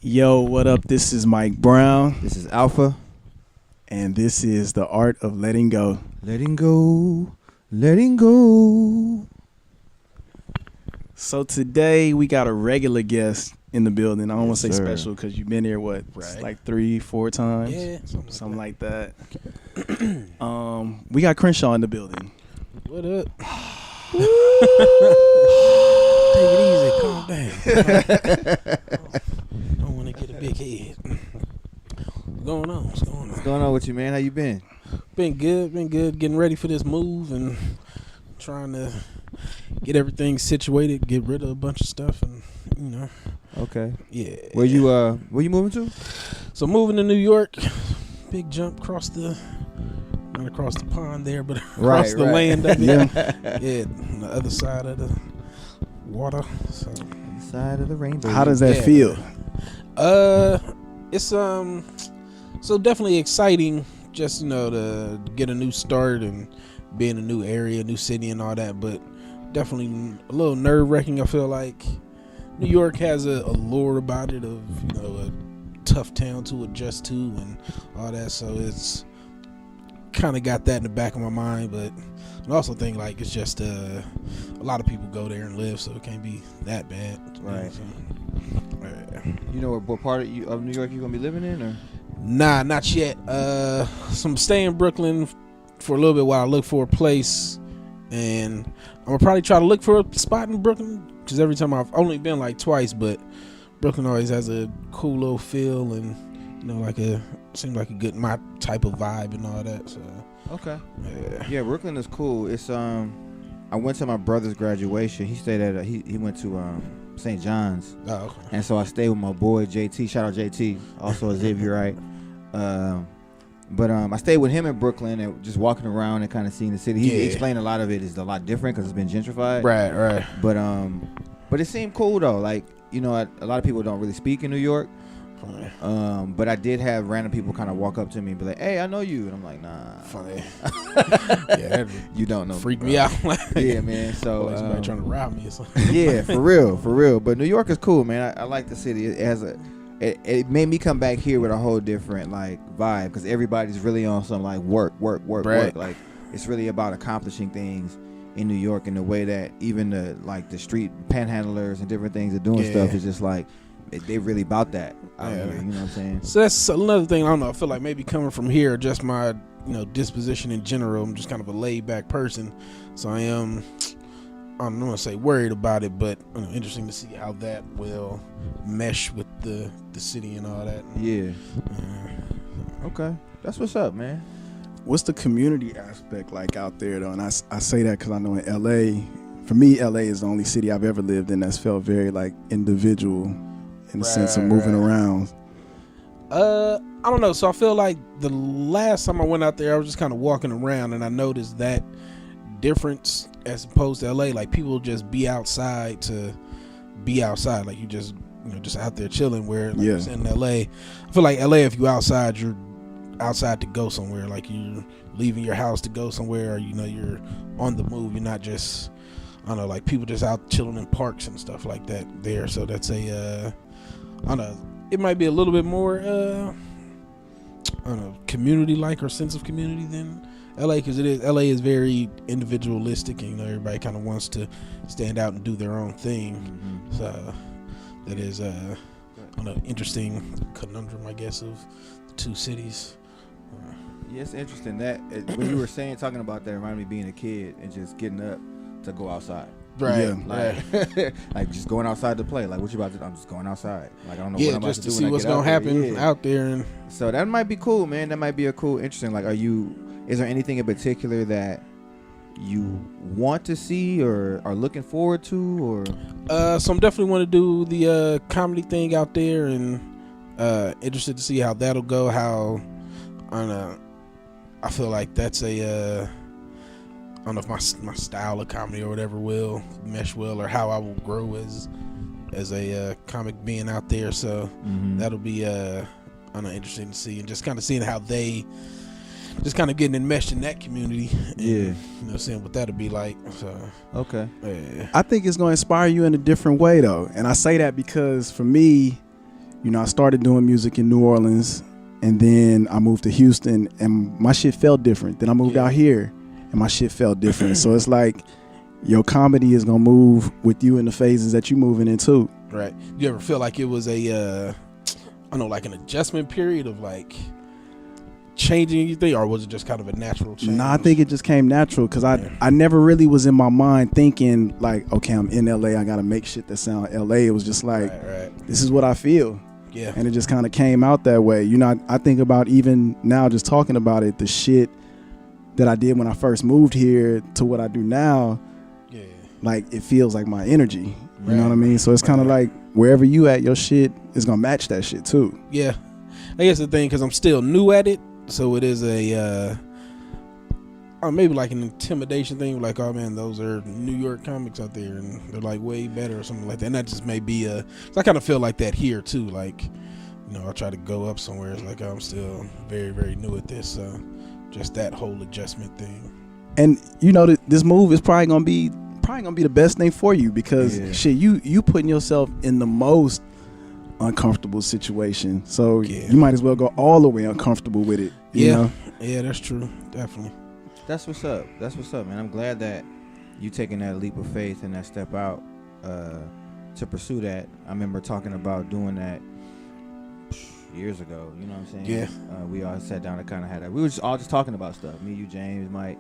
Yo, what up? This is Mike Brown. This is Alfpha. And this is The Art of Letting Go. Letting go. Letting go. So today we got a regular guest in the building. I don't want to say sir. special because you've been here, what, like 3-4 times? Yeah, something like that. We got Crenshaw in the building. What up? Take it easy, calm down. Don't want to get a big head. What's going on? What's going on with you, man? How you been? Been good. Getting ready for this move and trying to get everything situated, get rid of a bunch of stuff, and Okay. Yeah. Where you moving to? So moving to New York. Big jump across not across the pond there, but across the land of it. Yeah, on the other side of the water. So Side of the rainbow. How does that feel? It's so definitely exciting just to get a new start and be in a new area, new city and all that, but definitely a little nerve-wracking. I feel like New York has a allure about it of a tough town to adjust to and all that, so it's kind of got that in the back of my mind, but I also think like it's just a lot of people go there and live, so it can't be that bad, right? So, you know what part of New York you gonna be living in, or? Nah, not yet. So I'm staying in Brooklyn for a little bit while I look for a place, and I'm gonna probably try to look for a spot in Brooklyn because every time I've only been like twice, but Brooklyn always has a cool little feel and seems like a good my type of vibe and all that. So okay, yeah, Brooklyn is cool. It's I went to my brother's graduation. He stayed at he went to St. John's. Oh, okay. And so I stayed with my boy JT. Shout out JT, also a Xavierite. But I stayed with him in Brooklyn and just walking around and kind of seeing the city. He explained a lot of it is a lot different because it's been gentrified. Right. But it seemed cool though. Like a lot of people don't really speak in New York. But I did have random people kind of walk up to me and be like, "Hey, I know you," and I'm like, "Nah." Funny. You don't know. Freak me out. Yeah, man. So somebody trying to rob me or something. Yeah, for real. But New York is cool, man. I like the city. It has it made me come back here with a whole different like vibe because everybody's really on some like work. Right. Like it's really about accomplishing things in New York in the way that even the street panhandlers and different things are doing stuff is just like they really about that out here, you know what I'm saying? So that's another thing. I don't know. I feel like maybe coming from here, just my disposition in general. I'm just kind of a laid back person, so I don't want to say worried about it, but interesting to see how that will mesh with the city and all that. Yeah. Okay, that's what's up, man. What's the community aspect like out there, though? And I say that because I know in L.A., for me, L.A. is the only city I've ever lived in that's felt very like individual in the sense of moving around. I don't know. So I feel like the last time I went out there, I was just kind of walking around and I noticed that difference as opposed to LA. Like people just be outside to be outside. Like you just, just out there chilling where like you said in LA. I feel like LA, if you outside, you're outside to go somewhere. Like you're leaving your house to go somewhere or, you're on the move. You're not just, I don't know, like people just out chilling in parks and stuff like that there. So that's I don't know. It might be a little bit more, I don't know, community-like or sense of community than LA, because LA is very individualistic, and everybody kind of wants to stand out and do their own thing. Mm-hmm. So that is I don't know, interesting conundrum, I guess, of the two cities. Yeah, it's interesting that when you were talking about that, reminded me of being a kid and just getting up to go outside. Right. Yeah. Like, like just going outside to play. Like, what you about to do? I'm just going outside. Like, I don't know what I'm about to do. Just to see what's going to happen out there. And so that might be cool, man. That might be a cool, interesting. Like, is there anything in particular that you want to see or are looking forward to? Or so I'm definitely want to do the comedy thing out there and interested to see how that'll go. How, I don't know, I feel like that's I don't know if my style of comedy or whatever will mesh well, or how I will grow as a comic being out there. So that'll be I don't know, interesting to see, and just kind of seeing how they just kind of getting enmeshed in that community. And, seeing what that'll be like. So okay, I think it's going to inspire you in a different way though, and I say that because for me, you know, I started doing music in New Orleans, and then I moved to Houston, and my shit felt different. Then I moved out here, and my shit felt different. So it's like your comedy is gonna move with you in the phases that you moving into. Right. You ever feel like it was a, I don't know, like an adjustment period of like changing anything, or was it just kind of a natural change? Nah, I think it just came natural because I never really was in my mind thinking like, okay, I'm in LA, I gotta make shit that sound LA. It was just like, this is what I feel. Yeah. And it just kind of came out that way. You know, I think about even now just talking about it, the shit that I did when I first moved here to what I do now. Yeah. Like it feels like my energy. You know what I mean? So it's kind of like wherever you at, your shit is gonna match that shit too. Yeah. I guess the thing, because I'm still new at it, so it is a maybe like an intimidation thing, like, oh man, those are New York comics out there and they're like way better or something like that. And that just may be so I kind of feel like that here too. Like, you know, I try to go up somewhere, it's like, oh, I'm still very, very new at this. So just that whole adjustment thing. And you know, this move is probably gonna be the best thing for you because shit, you putting yourself in the most uncomfortable situation. So you might as well go all the way uncomfortable with it. You know? Yeah, that's true. Definitely. That's what's up. That's what's up, man. I'm glad that you taking that leap of faith and that step out to pursue that. I remember talking about doing that years ago. You know what I'm saying? Yeah. We all sat down and kind of had that. We were all just talking about stuff. Me, you, James, Mike.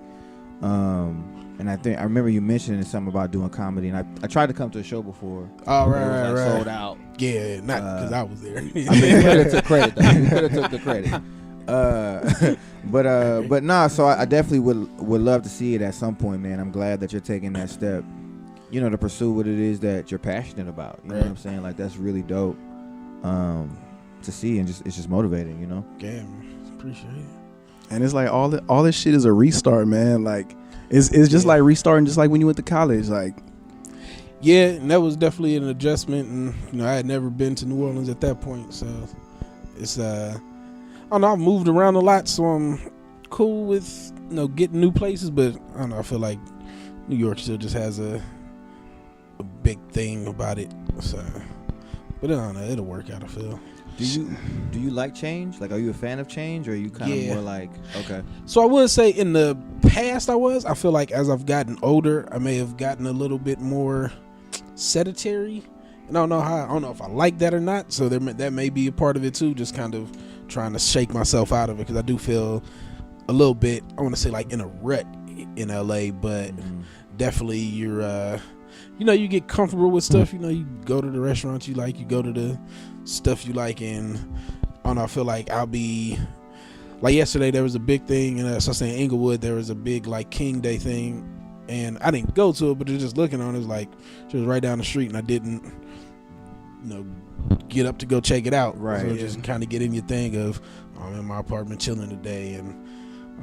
And I remember you mentioning something about doing comedy, and I tried to come to a show before. Oh, right. Sold out. Yeah, not because I was there. I mean, you could have took credit, though. You could have took the credit. But nah, so I definitely would love to see it at some point, man. I'm glad that you're taking that step, you know, to pursue what it is that you're passionate about. You know what I'm saying? Like, that's really dope to see, and it's just motivating, you know? Yeah, appreciate it. And it's like all this shit is a restart, man. Like it's just like restarting, just like when you went to college. Like, yeah, and that was definitely an adjustment. And you know, I had never been to New Orleans at that point, so it's I don't know. I've moved around a lot, so I'm cool with, you know, getting new places. But I don't know. I feel like New York still just has a big thing about it. So, but I don't know. It'll work out, I feel. Do you like change? Like, are you a fan of change, or are you kind of more like, okay? So I would say in the past I feel like as I've gotten older, I may have gotten a little bit more sedentary. And I don't know if I like that or not. So that may be a part of it too. Just kind of trying to shake myself out of it, because I do feel a little bit, I want to say like in a rut in LA, but definitely you're you know, you get comfortable with stuff. You know, you go to the restaurants you like, you go to the stuff you like, and I don't know, I feel like I'll be like, yesterday there was a big thing in Inglewood. There was a big like King Day thing, and I didn't go to it, but just looking on it, was like she was right down the street, and I didn't, you know, get up to go check it out. Right. So just kind of get in your thing of, I'm in my apartment chilling today, and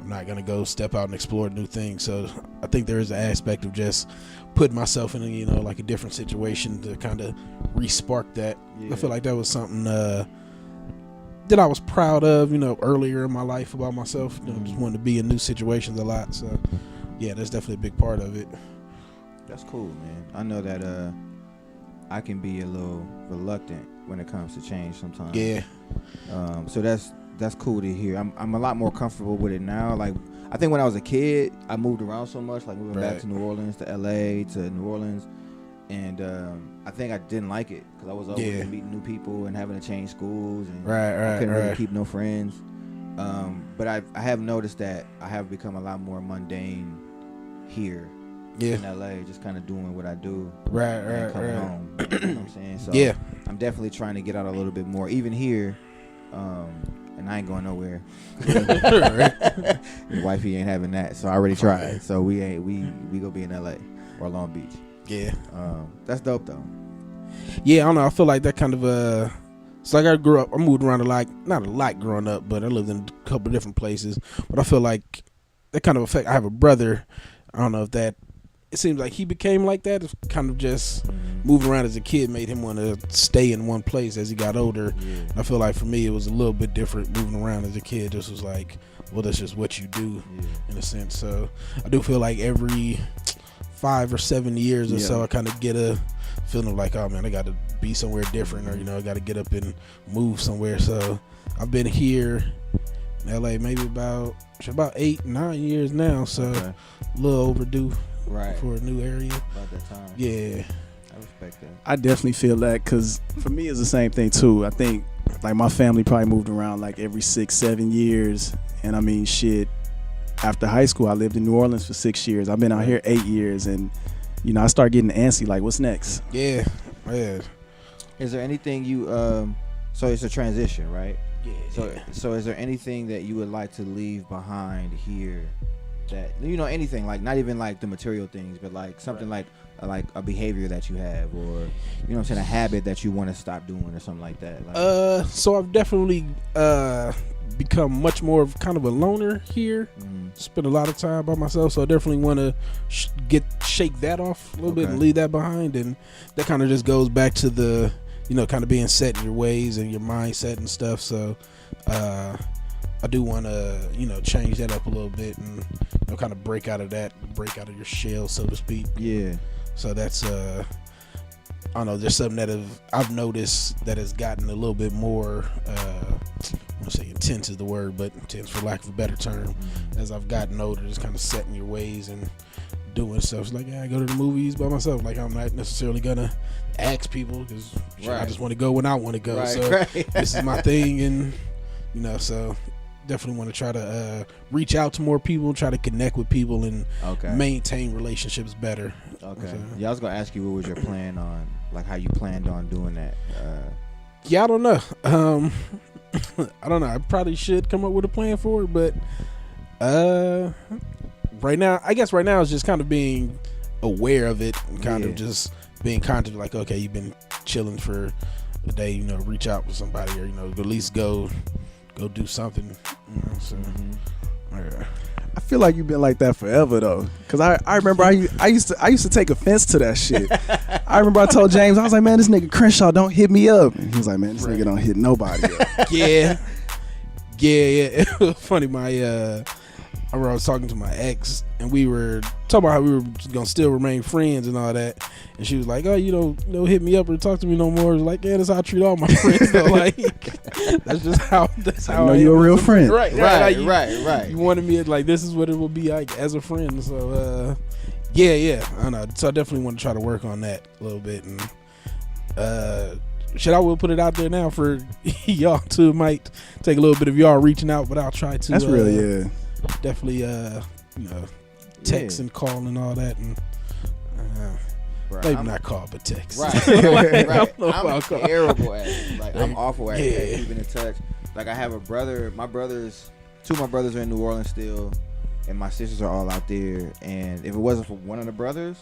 I'm not gonna go step out and explore new things. So I think there is an aspect of just putting myself in a, you know, like a different situation to kind of re-spark that. I feel like that was something that I was proud of, you know, earlier in my life about myself. You know, just wanted to be in new situations a lot. So yeah, that's definitely a big part of it. That's cool, man. I know that I can be a little reluctant when it comes to change sometimes. Yeah. So that's cool to hear. I'm a lot more comfortable with it now. Like, I think when I was a kid, I moved around so much, like moving back to New Orleans, to LA, to New Orleans, and I think I didn't like it because I was always meeting new people and having to change schools, and I couldn't really keep no friends. But I have noticed that I have become a lot more mundane here in LA, just kind of doing what I do, and coming home. You know what I'm saying? So I'm definitely trying to get out a little bit more, even here. And I ain't going nowhere. The wifey ain't having that, so I already tried. So we gonna be in LA or Long Beach. Yeah, that's dope though. Yeah, I don't know. I feel like that kind of it's like I moved around a lot, not a lot growing up, but I lived in a couple of different places. But I feel like that kind of effect. I have a brother. I don't know if that. It seems like he became like that. It's kind of just moving around as a kid made him want to stay in one place as he got older. I feel like for me it was a little bit different moving around as a kid. Just was like, well, that's just what you do in a sense. So I do feel like every 5 or 7 years or so, I kind of get a feeling like, oh man, I got to be somewhere different, or I got to get up and move somewhere. So I've been here in LA maybe about 8-9 years now, so a little overdue for a new area. About that time. Yeah. I respect that. I definitely feel that, because for me it's the same thing too. I think like my family probably moved around like every 6-7 years, and I mean shit, after high school I lived in New Orleans for 6 years. I've been out here 8 years, and I start getting antsy, like what's next? Yeah. Is there anything you so it's a transition, right? Yeah. So is there anything that you would like to leave behind here, that anything, like not even like the material things, but like something like a behavior that you have, or a habit that you want to stop doing, or something like that? Like, so I've definitely become much more of kind of a loner here. Spend a lot of time by myself, so I definitely want to shake that off a little bit and leave that behind. And that kind of just goes back to the kind of being set in your ways and your mindset and stuff. So I do want to change that up a little bit, and kind of break out of your shell, so to speak. Yeah. So that's I don't know, there's something that I've noticed that has gotten a little bit more I want to say intense is the word, but intense for lack of a better term. As I've gotten older, just kind of set in your ways and doing stuff. It's like, I go to the movies by myself. Like, I'm not necessarily gonna ask people, because I just want to go when I want to go. This is my thing, and so definitely want to try to reach out to more people, try to connect with people, and maintain relationships better. Okay. So, I was gonna ask you, what was your plan on, like, how you planned on doing that? I don't know. I don't know. I probably should come up with a plan for it, but right now it's just kind of being aware of it, and kind of just being conscious, like, okay, you've been chilling for a day, reach out to somebody, or at least go do something. So I feel like you've been like that forever though, because I remember I used to take offense to that shit. I remember I told James, I was like, man, this nigga Crenshaw don't hit me up, and he was like, man, this nigga don't hit nobody up. Yeah. It was funny. I was talking to my ex, and we were talking about how we were gonna still remain friends and all that, and she was like, "Oh, you don't hit me up or talk to me no more." I was like, "Yeah, that's how I treat all my friends." Though. Like, that's just how. That's how. I know you're a real friend. Right. Right. You wanted me like, this is what it will be like as a friend. So, yeah. I know. So I definitely want to try to work on that a little bit, and I will put it out there now for y'all too. It might take a little bit of y'all reaching out, but I'll try to. That's really definitely text and call and all that, and maybe not call but text. Right. I'm terrible at it. Like, I'm awful at keeping in touch. Like, I have a brother. Two of my brothers are in New Orleans still, and my sisters are all out there. And if it wasn't for one of the brothers,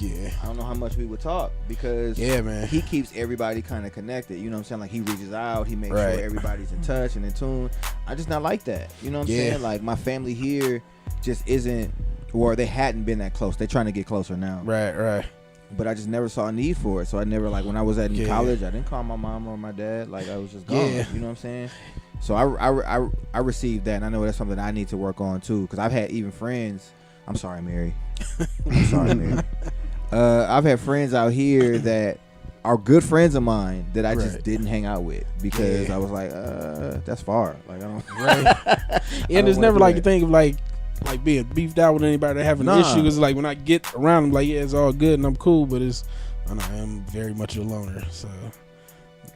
I don't know how much we would talk, because he keeps everybody kind of connected. You know what I'm saying? Like, he reaches out, he makes sure everybody's in touch and in tune. I just not like that. You know what I'm saying? Like, my family here just isn't, or they hadn't been that close. They're trying to get closer now. Right. But I just never saw a need for it. So I never, like, when I was in college, I didn't call my mom or my dad. Like, I was just gone. You know what I'm saying? So I received that, and I know that's something I need to work on too, because I've had even friends. I'm sorry, Mary. I've had friends out here that are good friends of mine that I just didn't hang out with, because I was like, that's far. Like, I don't. And it's never like a thing of like being beefed out with anybody that having an issue. It's like, when I get around, I'm like, yeah, it's all good and I'm cool, but I am very much a loner, so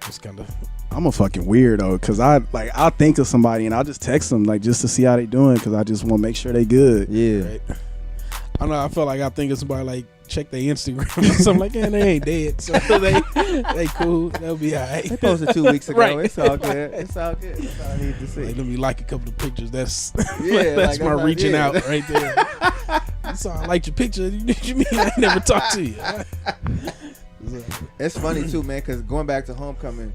it's kind of. I'm a fucking weirdo, because I'll think of somebody and I'll just text them, like, just to see how they doing, because I just want to make sure they good. Yeah. I don't know. I feel like I think of somebody, like, check their Instagram or something, like, they ain't dead, so they cool. They'll be all right. They posted 2 weeks ago. It's all good. It's all good. That's all I need to see. Like, let me like a couple of pictures. That's that's my reaching out right there. So I liked your picture. You mean I never talked to you? It's funny too, man, because going back to homecoming,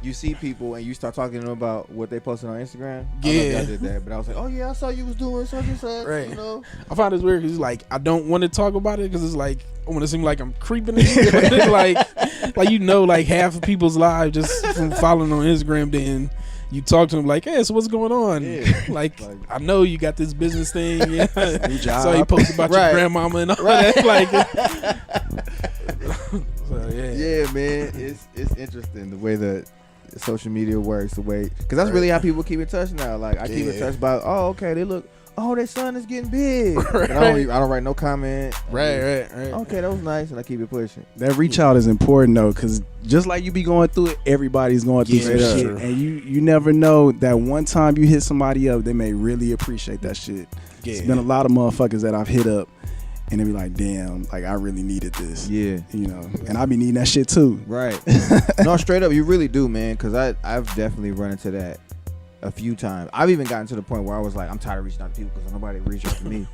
you see people and you start talking to them about what they posted on Instagram. I did that, but I was like, oh yeah, I saw you was doing such and such. Right. You know? I find this weird because, like, I don't want to talk about it because it's like, I want to seem like I'm creeping it. like half of people's lives just from following on Instagram, then you talk to them like, hey, so what's going on? Yeah. like, I know you got this business thing. Yeah. New job. So you post about your grandmama and all that. Like, so, yeah, man, it's interesting the way that social media works, the way, because that's really how people keep in touch now. Like, I keep in touch about, oh, okay, they look, oh, their son is getting big. Right. I don't write no comment. Right. Okay, that was nice, and I keep it pushing. That reach out is important though, because just like you be going through it, everybody's going through some shit, and you never know that one time you hit somebody up, they may really appreciate that shit. Yeah. It's been a lot of motherfuckers that I've hit up, and they be like, damn, like I really needed this. Yeah, you know, and I be needing that shit too. Right. No, straight up, you really do, man. Because I've definitely run into that a few times. I've even gotten to the point where I was like, I'm tired of reaching out to people because nobody reached out to me.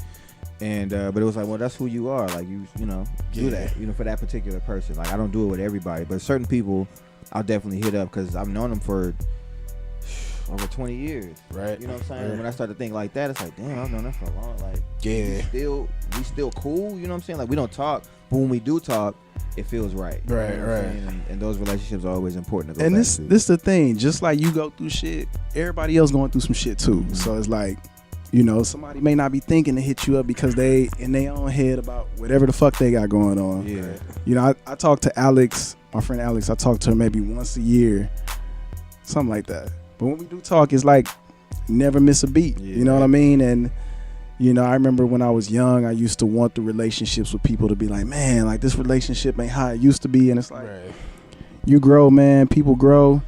And but it was like, well, that's who you are. Like you know, do that. You know, for that particular person. Like I don't do it with everybody, but certain people, I'll definitely hit up because I've known them for over 20 years. Right. You know what I'm saying? Right. When I start to think like that, it's like, damn, I've known them for a long. Like, we still cool. You know what I'm saying? Like we don't talk, but when we do talk, it feels right. Right, you know right. And those relationships are always important to go and back this to. this the thing. Just like you go through shit, everybody else going through some shit too. Mm-hmm. So it's like, you know, somebody may not be thinking to hit you up because they in their own head about whatever the fuck they got going on. Yeah. You know, I talk to Alex, my friend Alex. I talk to her maybe once a year, something like that. But when we do talk, it's like never miss a beat. Yeah. You know what I mean? And you know, I remember when I was young, I used to want the relationships with people to be like, man, like this relationship ain't how it used to be. And it's like, you grow, man, people grow.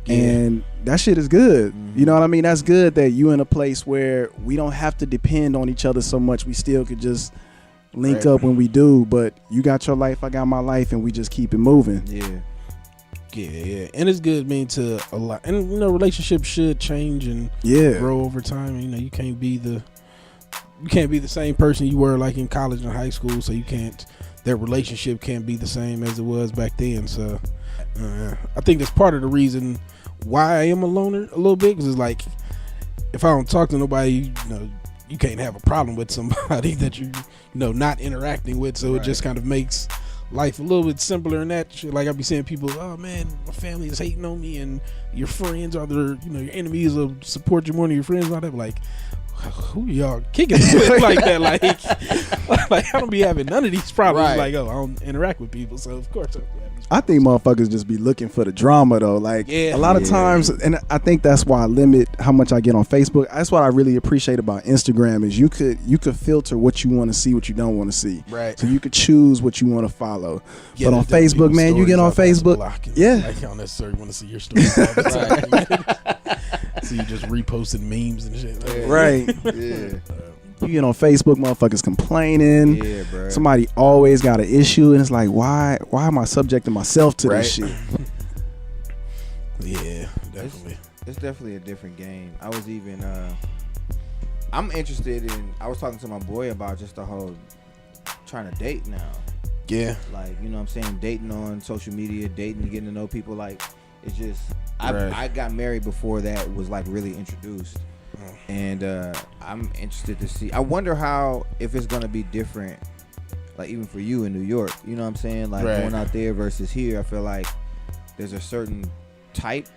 And that shit is good. Mm-hmm. You know what I mean? That's good that you in a place where we don't have to depend on each other so much. We still could just link up when we do. But you got your life, I got my life, and we just keep it moving. Yeah. And it's good, to a lot. And, you know, relationships should change and grow over time. You know, you can't be the same person you were like in college and high school. So that relationship can't be the same as it was back then. So I think that's part of the reason why I am a loner a little bit, because it's like if I don't talk to nobody, you know, you can't have a problem with somebody that you know not interacting with, so it just kind of makes life a little bit simpler in that shit. Like I be seeing people, oh man, my family is hating on me, and your friends are your enemies will support you more than your friends. And all that, like, who y'all kicking with like that? Like I don't be having none of these problems. Right. Like, oh, I don't interact with people, so of course I think motherfuckers just be looking for the drama though. Like a lot of times, and I think that's why I limit how much I get on Facebook. That's what I really appreciate about Instagram is you could filter what you want to see, what you don't want to see. Right. So you could choose what you want to follow. But on Facebook, man, you get on Facebook. Like, I don't necessarily want to see your stories all the time. So you just reposting memes and shit. Right. Yeah. You get on Facebook, motherfuckers complaining. Yeah, bro. Somebody always got an issue, and it's like, why am I subjecting myself to this shit? Yeah, definitely. It's definitely a different game. I was even, I'm interested in. I was talking to my boy about just the whole trying to date now. Yeah. Like, you know what I'm saying, dating on social media, dating, getting to know people. Like, it's just, I got married before that was like really introduced. And I'm interested to see. I wonder if it's gonna be different, like even for you in New York. You know what I'm saying? Like going out there versus here. I feel like there's a certain type,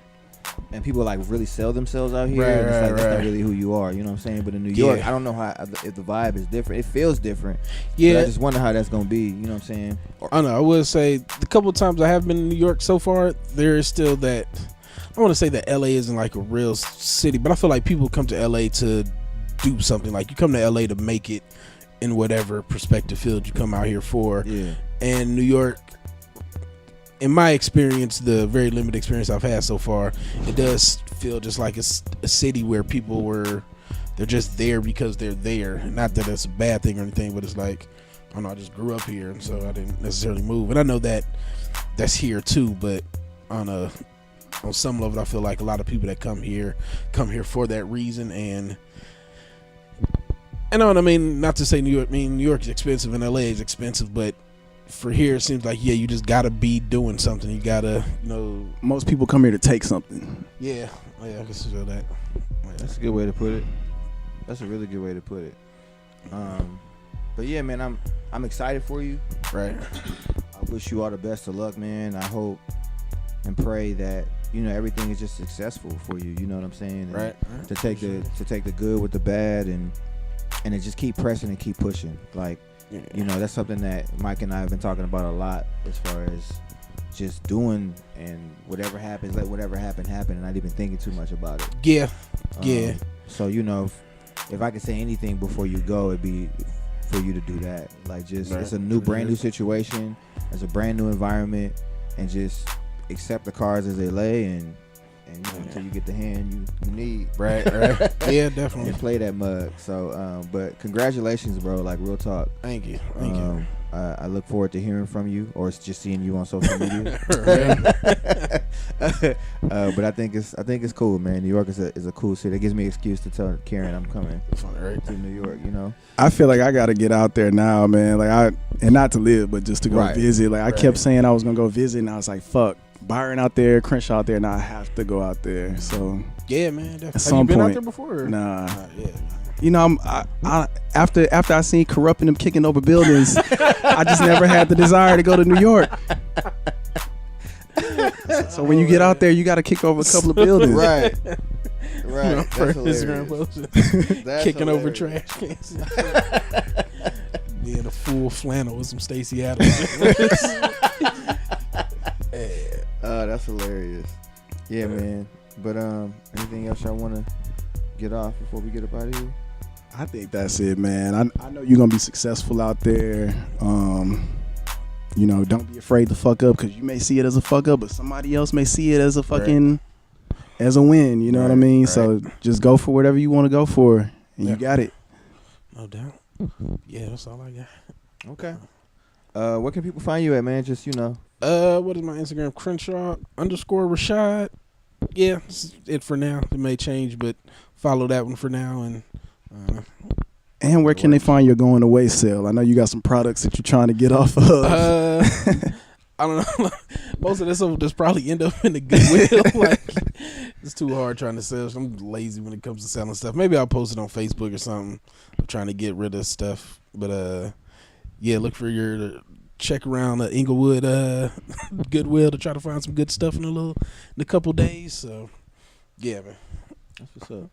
and people like really sell themselves out here. And it's like that's not really who you are. You know what I'm saying? But in New York, I don't know if the vibe is different. It feels different. Yeah. I just wonder how that's gonna be. You know what I'm saying? I know. I would say the couple of times I have been in New York so far, there is still that. I want to say that LA isn't like a real city, but I feel like people come to LA to do something. Like you come to LA to make it in whatever perspective field you come out here for. Yeah. And New York, in my experience, the very limited experience I've had so far, it does feel just like it's a city where people they're just there because they're there. Not that it's a bad thing or anything, but it's like, I don't know, I just grew up here, and so I didn't necessarily move. And I know that that's here too, but on some level, I feel like a lot of people that come here for that reason. And I know what I mean, not to say New York is expensive and LA is expensive, but for here it seems like you just gotta be doing something. You gotta, most people come here to take something. Yeah, I can see that. Yeah. That's a good way to put it. That's a really good way to put it. But yeah, man, I'm excited for you. Right. I wish you all the best of luck, man. I hope and pray that everything is just successful for you. You know what I'm saying? And Right. To take the good with the bad and to just keep pressing and keep pushing. Like, that's something that Mike and I have been talking about a lot as far as just doing, and whatever happens, let whatever happen, and not even thinking too much about it. Yeah. Yeah. So, if I could say anything before you go, it'd be for you to do that. Like, just it's a brand new situation, it's a brand new environment, and just accept the cards as they lay, and until you get the hand you need. Right. Yeah, definitely. And play that mug. So, but congratulations, bro. Like, real talk. Thank you. I look forward to hearing from you, or just seeing you on social media. But I think it's cool, man. New York is a cool city. It gives me an excuse to tell Karen I'm coming to New York. I feel like I got to get out there now, man. Like and not to live, but just to go visit. Like I kept saying I was gonna go visit, and I was like, fuck, Byron out there, Crenshaw out there, and I have to go out there. So yeah, man. Definitely. At some Have you been point, out there before? Nah. Yeah. I after I seen corrupting them kicking over buildings, I just never had the desire to go to New York. So when you get out there, you got to kick over a couple of buildings. Right. That's Instagram post. Kicking over trash cans. In a full flannel with some Stacey Adams. That's hilarious. Yeah, man. But anything else y'all want to get off before we get up out of here? I think that's it, man. I know you're gonna be successful out there. Don't be afraid to fuck up, because you may see it as a fuck up, but somebody else may see it as a fucking as a win. You know what I mean? Right. So just go for whatever you want to go for, and you got it. No doubt. Yeah, that's all I got. Okay. Where can people find you at, man? Just what is my Instagram? Crenshaw_Rashad. Yeah, this is it for now. It may change, but follow that one for now. And where can they find your going away sale? I know you got some products that you're trying to get off of. I don't know. Most of this will just probably end up in the Goodwill. Like, it's too hard trying to sell. I'm lazy when it comes to selling stuff. Maybe I'll post it on Facebook or something. I'm trying to get rid of stuff. But yeah, look for your check around the Inglewood Goodwill to try to find some good stuff in a couple days. So yeah, man. That's what's up.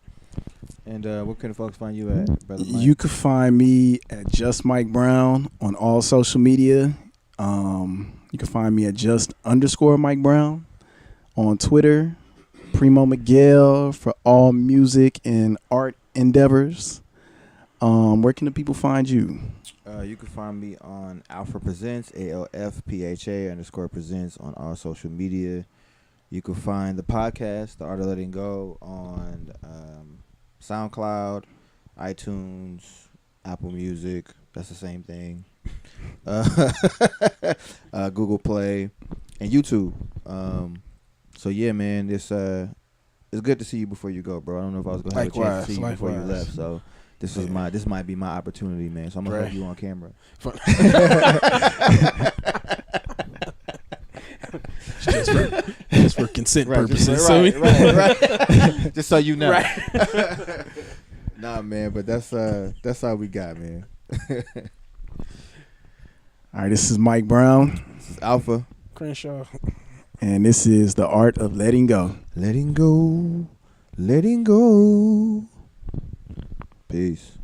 And where can the folks find you at, Brother Mike? You can find me at Just Mike Brown on all social media. You can find me at just_Mike Brown on Twitter. Primo Miguel for all music and art endeavors. Where can the people find you? You can find me on Alfpha Presents, ALFPHA_presents on all social media. You can find the podcast, The Art of Letting Go, on SoundCloud, iTunes, Apple Music. That's the same thing. Google Play and YouTube. So yeah, man, it's good to see you before you go, bro. I don't know if I was gonna have a chance to see you before you left. So this might be my opportunity, man. So I'm gonna have you on camera. just for consent purposes. Right. Just so you know. Right. Nah, man, but that's all we got, man. All right, this is Mike Brown. This is Alpha. Crenshaw. And this is The Art of Letting Go. Letting go. Letting go. Peace.